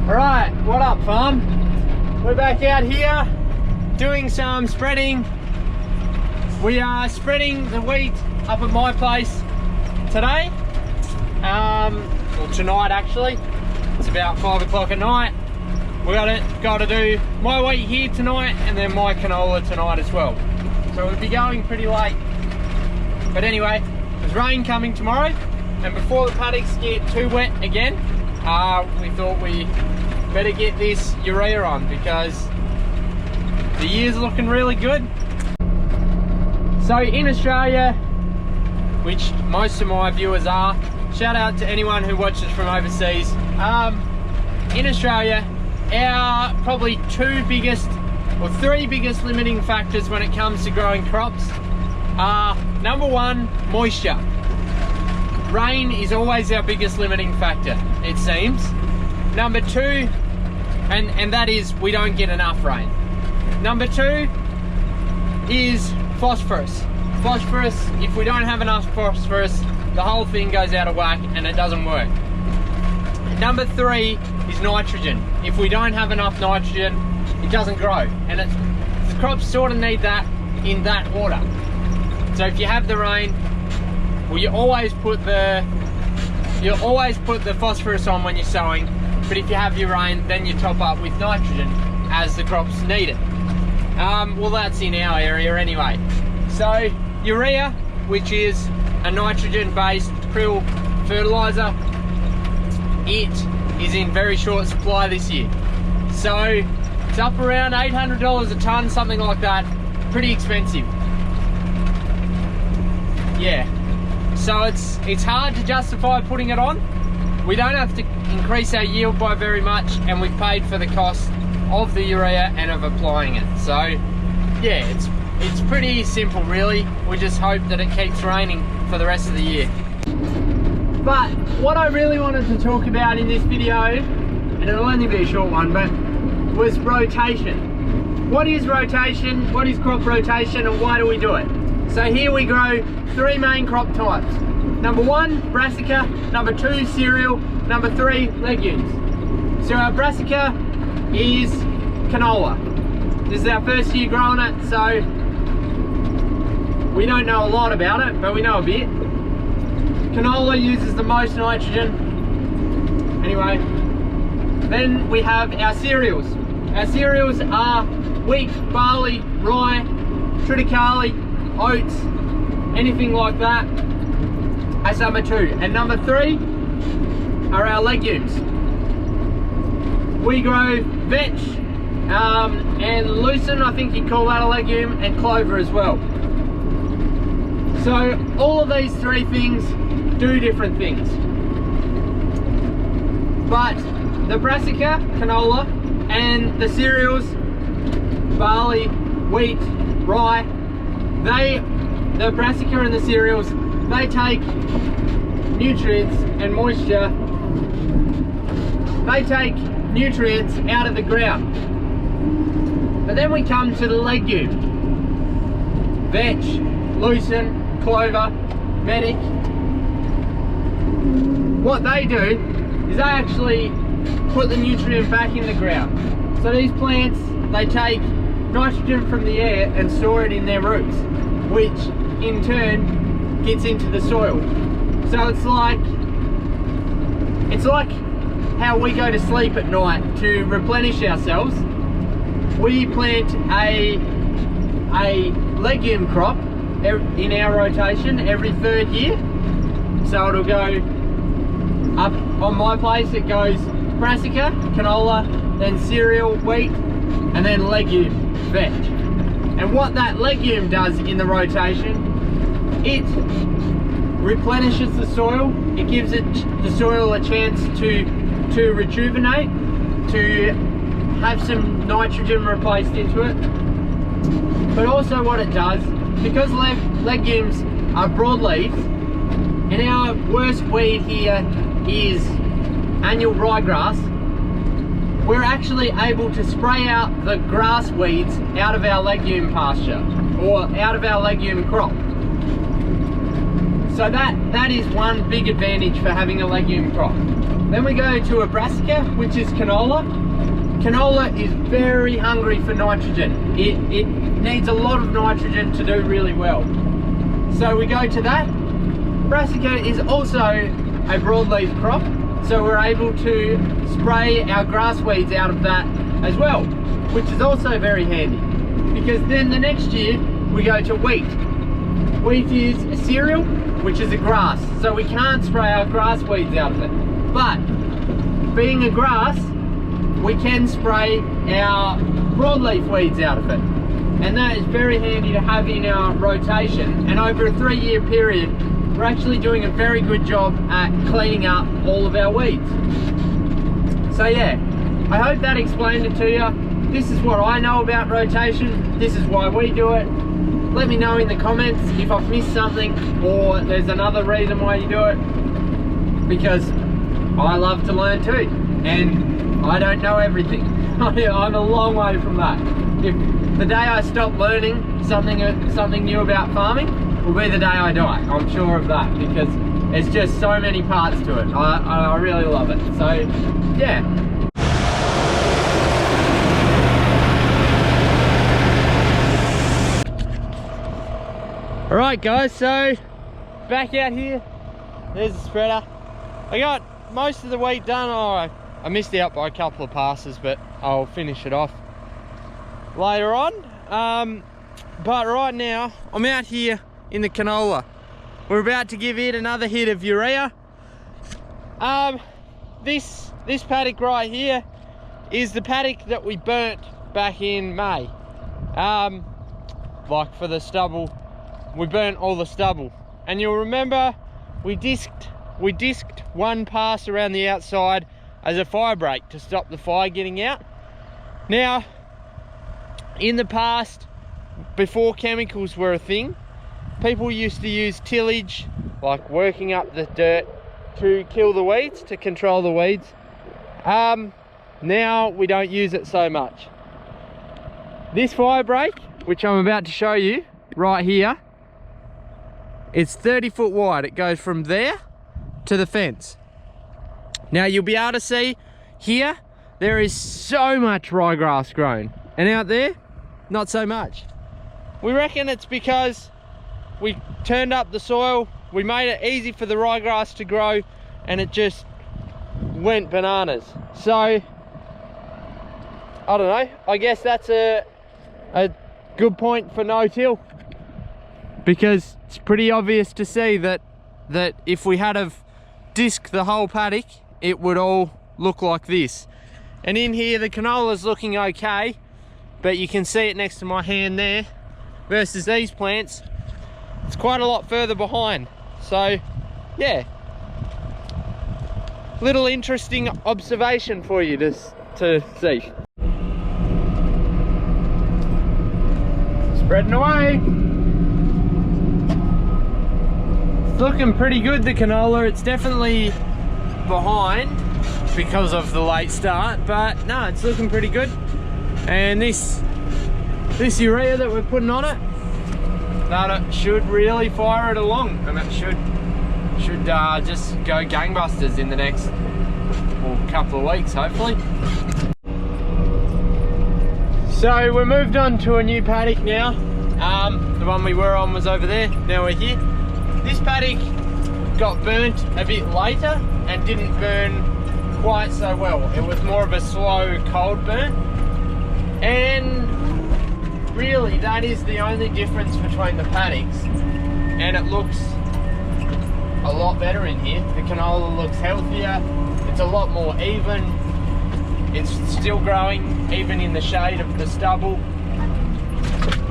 Alright, what up farm? We're back out here doing some spreading. We are spreading the wheat up at my place today. Well, tonight actually. It's about 5 o'clock at night. We got to do my wheat here tonight and then my canola tonight as well. So we'll be going pretty late. But anyway, there's rain coming tomorrow, and before the paddocks get too wet again, we thought we better get this urea on because the year's looking really good. So in Australia, which most of my viewers are, shout out to anyone who watches from overseas. In Australia, our probably three biggest limiting factors when it comes to growing crops are, number one, moisture. Rain is always our biggest limiting factor, it seems. Number two, and that is we don't get enough rain. Number two is phosphorus. Phosphorus, if we don't have enough phosphorus, the whole thing goes out of whack and it doesn't work. Number three is nitrogen. If we don't have enough nitrogen, it doesn't grow. And the crops sort of need that in that order. So if you have the rain, well, you always put the phosphorus on when you're sowing, but if you have your rain, then you top up with nitrogen as the crops need it. Well, that's in our area anyway. So urea, which is a nitrogen-based krill fertilizer, it is in very short supply this year. So it's up around $800 a ton, something like that. Pretty expensive. Yeah. So it's hard to justify putting it on. We don't have to increase our yield by very much, and we've paid for the cost of the urea and of applying it. So yeah, it's pretty simple really. We just hope that it keeps raining for the rest of the year. But what I really wanted to talk about in this video, and it'll only be a short one, but was rotation. What is rotation? What is crop rotation, and why do we do it? So here we grow three main crop types. Number one, brassica. Number two, cereal. Number three, legumes. So our brassica is canola. This is our first year growing it, so we don't know a lot about it, but we know a bit. Canola uses the most nitrogen. Anyway, then we have our cereals. Our cereals are wheat, barley, rye, triticale, oats, anything like that. That's number two. And number three are our legumes. We grow vetch and lucerne, I think you'd call that a legume, and clover as well. So all of these three things do different things. But the brassica, canola, and the cereals, barley, wheat, rye, the brassica and the cereals, they take nutrients and moisture, they take nutrients out of the ground. But then we come to the legume. Vetch, lucerne, clover, medic. What they do is they actually put the nutrient back in the ground. So these plants, they take nitrogen from the air and store it in their roots, which in turn gets into the soil. So it's like how we go to sleep at night to replenish ourselves. We plant a legume crop in our rotation every third year. So it'll go up on my place, it goes brassica, canola, then cereal, wheat, and then legume, vetch. And what that legume does in the rotation, it replenishes the soil. It gives the soil a chance to rejuvenate, to have some nitrogen replaced into it. But also what it does, because legumes are broadleaves, and our worst weed here is annual ryegrass, we're actually able to spray out the grass weeds out of our legume pasture, or out of our legume crop. So that is one big advantage for having a legume crop. Then we go to a brassica, which is canola. Canola is very hungry for nitrogen. It needs a lot of nitrogen to do really well. So we go to that. Brassica is also a broadleaf crop, so we're able to spray our grass weeds out of that as well, which is also very handy. Because then the next year we go to wheat. Wheat is a cereal, which is a grass, so we can't spray our grass weeds out of it. But being a grass, we can spray our broadleaf weeds out of it. And that is very handy to have in our rotation. And over a 3-year period, we're actually doing a very good job at cleaning up all of our weeds. So yeah, I hope that explained it to you. This is what I know about rotation. This is why we do it. Let me know in the comments if I've missed something or there's another reason why you do it. Because I love to learn too. And I don't know everything. I'm a long way from that. If the day I stop learning something new about farming will be the day I die. I'm sure of that, because there's just so many parts to it. I really love it. So yeah. Alright guys, so back out here, there's the spreader. I got most of the wheat done. Oh, I missed out by a couple of passes, but I'll finish it off later on. But right now, I'm out here in the canola. We're about to give it another hit of urea. This paddock right here is the paddock that we burnt back in May. Like for the stubble, we burnt all the stubble. And you'll remember we disked one pass around the outside as a fire break to stop the fire getting out. Now, in the past, before chemicals were a thing, people used to use tillage, like working up the dirt to kill the weeds, to control the weeds. Now we don't use it so much. This fire break, which I'm about to show you right here, it's 30 foot wide. It goes from there to the fence. Now you'll be able to see here, there is so much ryegrass grown, and out there, not so much. We reckon it's because we turned up the soil, we made it easy for the ryegrass to grow, and it just went bananas. So, I don't know, I guess that's a good point for no-till, because it's pretty obvious to see that if we had have disked the whole paddock, it would all look like this. And in here, the canola's looking okay, but you can see it next to my hand there, versus these plants, it's quite a lot further behind. So yeah, little interesting observation for you to see. Spreading away. It's looking pretty good, the canola. It's definitely behind because of the late start, but no, it's looking pretty good. And this urea that we're putting on it, that should really fire it along, and it should just go gangbusters in the next couple of weeks, hopefully. So we moved on to a new paddock now. The one we were on was over there, now we're here. This paddock got burnt a bit later and didn't burn quite so well. It was more of a slow, cold burn. And really, that is the only difference between the paddocks. And it looks a lot better in here. The canola looks healthier. It's a lot more even. It's still growing, even in the shade of the stubble.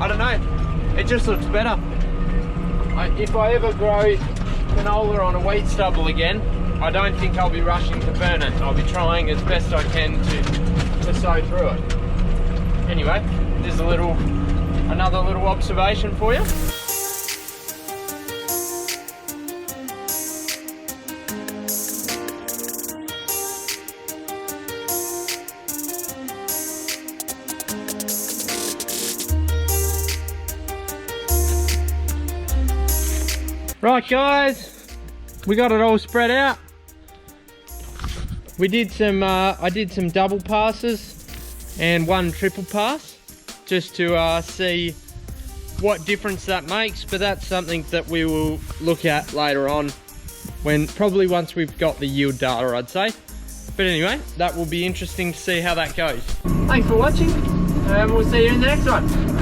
I don't know, it just looks better. If I ever grow canola on a wheat stubble again, I don't think I'll be rushing to burn it. I'll be trying as best I can to sow through it. Anyway, there's another little observation for you. Right guys, we got it all spread out. We did some, I did some double passes and one triple pass just to see what difference that makes, but that's something that we will look at later on, when probably once we've got the yield data, I'd say. But anyway, that will be interesting to see how that goes. Thanks for watching, and we'll see you in the next one.